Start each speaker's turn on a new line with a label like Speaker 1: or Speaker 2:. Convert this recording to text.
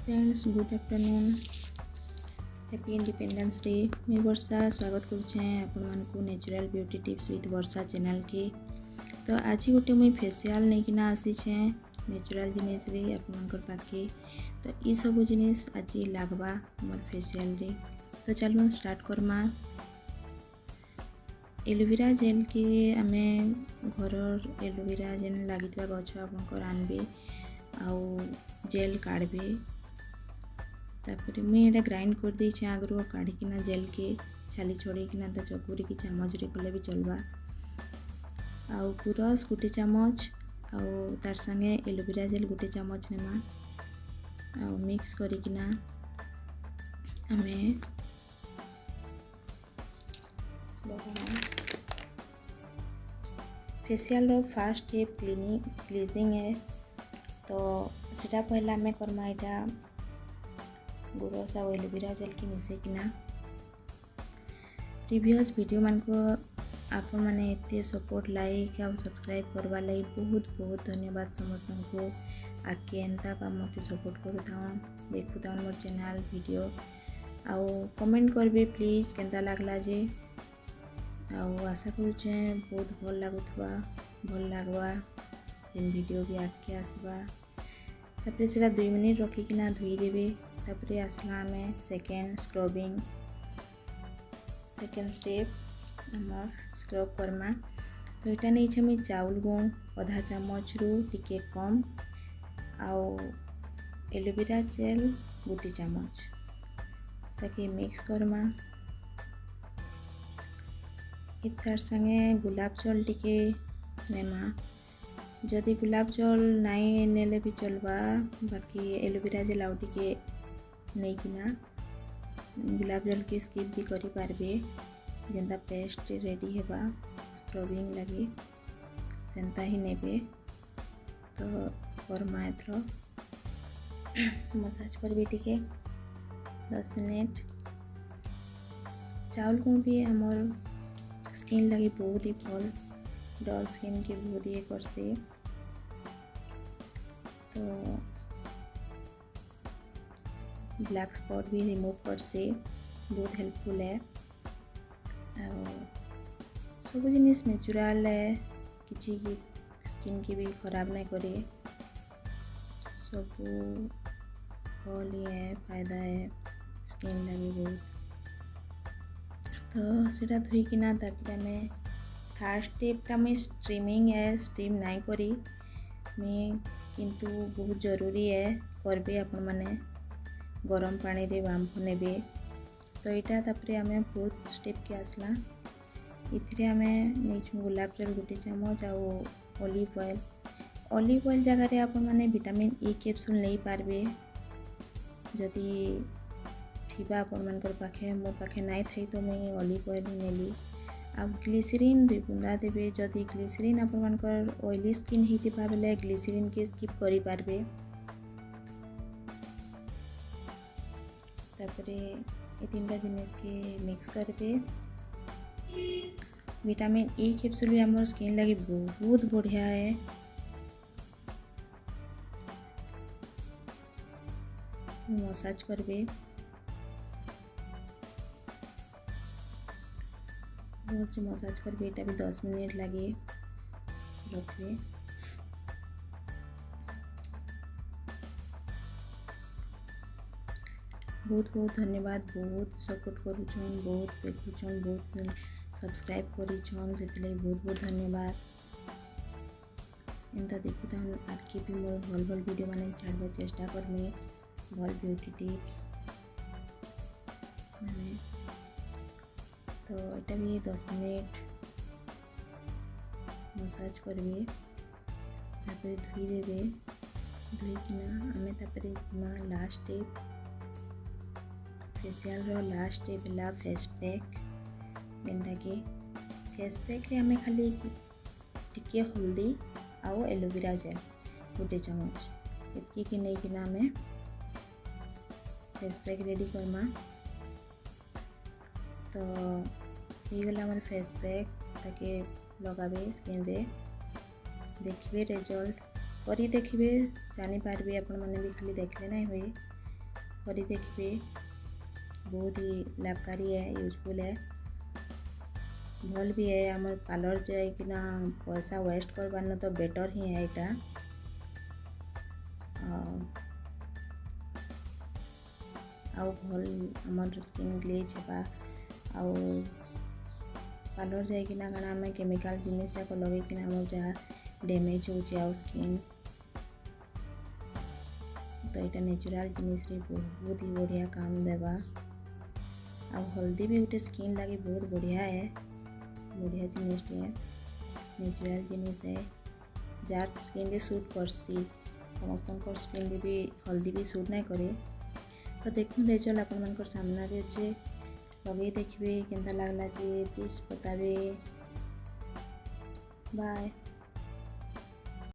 Speaker 1: Friends good afternoon happy independence day. मैं वर्षा स्वागत करुचे आपण मानकु natural beauty tips with Varsha channel के। तो आज गोटे मुई फेशियल नहीं आसी नेचुरल जिनिस रे आपनकर पाखे। तो ये सब जिनिस आज लागबा मोर फेशियल रे। तो चलो स्टार्ट करमा। एलोवेरा जेल के आमे घर एलोवेरा जेन लगी गछ आपनकर आनबे आउ जेल काढ़बे। तापर मुझे ग्राइंड कर दी आगु काढ़िकिना जेल के छाली छोड़ेकिना ता चकुरी की चामच रे कले भी चलबा। आउ गुरस गोटे चामच आउ तार संगे एलोवेरा जेल गोटे चामच नेमा आउ मिक्स करिकिना आमे facial row first step cleansing है। तो सीटा पहला आमे करमा इटा गुरस आ एलोवेरा जेल की मिसेकिना। प्रीवियस वीडियो मान को आप मैंने एते सपोर्ट लाइक और सब्सक्राइब करवा लाई बहुत बहुत धन्यवाद समस्त को। आगे एंता का मत सपोर्ट करूँ देखु था मोर चैनल वीडियो आउ कमेंट करबे प्लीज केंता लागला जे। आउ आशा करुचे बहुत भल लगुवा भल लगवा जेन वीडियो भी आगे आसवा। तापर से 2 मिनट रखिकिना धोई देबे। तापर आसला आमे सेकेंड स्क्रबिंग सेकेंड स्टेप आम स्क्रब करमा। तो यहाँ नहीं मुझे चाउल गुण आधा चामच रु टिके कम आउ एलोवेरा जेल गोटे चामच ताकि मिक्स करमा। इतार संगे गुलाब जल टिके नेमा। जदि गुलाब जल नहीं नेले भी चलबा बाकी एलोवेरा जेल आउ टिके नहीं किना गुलाब जल के स्किप भी करि पारबे। जेंता पेस्ट रेडी हेबा स्क्रबिंग लगे सेंता ही नेबे। तो करमा एथरो मसाज करबे टिके 10 मिनट। चाउल को भी हमर स्किन लगे बहुत ही भल डल स्किन के बहुत ही करसे। तो ब्लैक स्पॉट भी रिमूव कर से बहुत हेल्पफुल है। सब जिनिस नेचुरल है किसी की स्किन की भी खराब नहीं करे। सब भल ही है फायदा है स्किन लगे बहुत। तो सीटा धोईकिना आमे थर्ड स्टेपटा मैं स्ट्रीमिंग है स्ट्रीम नहीं करी मैं किंतु बहुत जरूरी है करबे आपण माने गरम पानी रे बांफ नेबे। तो यहाँ तापर आमे फोर्थ स्टेप के आसला। इथिरे आमे नहीं गुलाब जल गोटे चामच आउ ऑलिव ऑयल जगह आपण माने विटामिन ई कैप्सूल नहीं पारबे। जदि थिबा आपण मानकर पाखे मो पाखे नहीं थई तो मैं ऑलिव ऑयल ही नेली। आ ग्लिसरीन 2 बूंदा देबे। जदि ग्लिसरीन आपण मानकर ऑयली स्किन हितिबा बेले ग्लिसरीन के स्किप करि पारबे। तापरे ये 3टा जिनिस के मिक्स करबे। विटामिन ई कैप्सूल भी हमर स्किन लगे बहुत बढ़िया है। मसाज करबे बहुत से मसाज करबे। एटा भी 10 मिनट लगे रखबे। बहुत बहुत धन्यवाद बहुत सपोर्ट करुछन बहुत देखुछन बहुत सब्सक्राइब करिछन से बहुत बहुत धन्यवाद। एंता देखु था आगे भी मोर भल भल वीडियो माने छाड़बा चेष्टा करमे भल ब्यूटी टिप्स माने। तो एटा भी 10 मिनट मसाज करबे। तापर धोई देबे। धोईकिना आमे तापर लास्ट स्टेप फेशियल रो लास्ट स्टेप है फेस पैक। जेनटा के फेस पैक रे हमें खाली टिके हल्दी आउ एलोवेरा जेल गोटे चामच इतकी कि नहीं किना हमें फेस पैक रेडी करमा। तो ये गला हमारे फेस पैक ताके लगाबे स्किन रे देखिए रिजल्ट करी देखिए जानी पारबे आपण माने भी खाली देखले नहीं हुए करी देखिए, बहुत ही लाभकारी है, यूजफुल है, भल भी है। आम पार्लर जाइकिना पैसा वेस्ट करवार तो बेटर ही है यहाँ। आउ भल आमर स्किन ग्लेज है। आउ पार्लर जाइकिना काना आम केमिकल जिनिस जाक लगेकिना आम जहाँ डैमेज हो स्किन, तो यहाँ नेचुरल जिनिस बहुत ही बढ़िया काम देवा। आ हल्दी भी गोटे स्किन लगे बहुत बढ़िया है, बढ़िया जिनिस है, नेचुरल जिनिस है, जार स्किन रे सूट करसी। समस्त स्किन रे भी हल्दी भी सूट नहीं करे। तो देखो रेजल्ट आप सामना अच्छे, लगे देखिए केनता लगला जे प्लीज बतावे। बाय।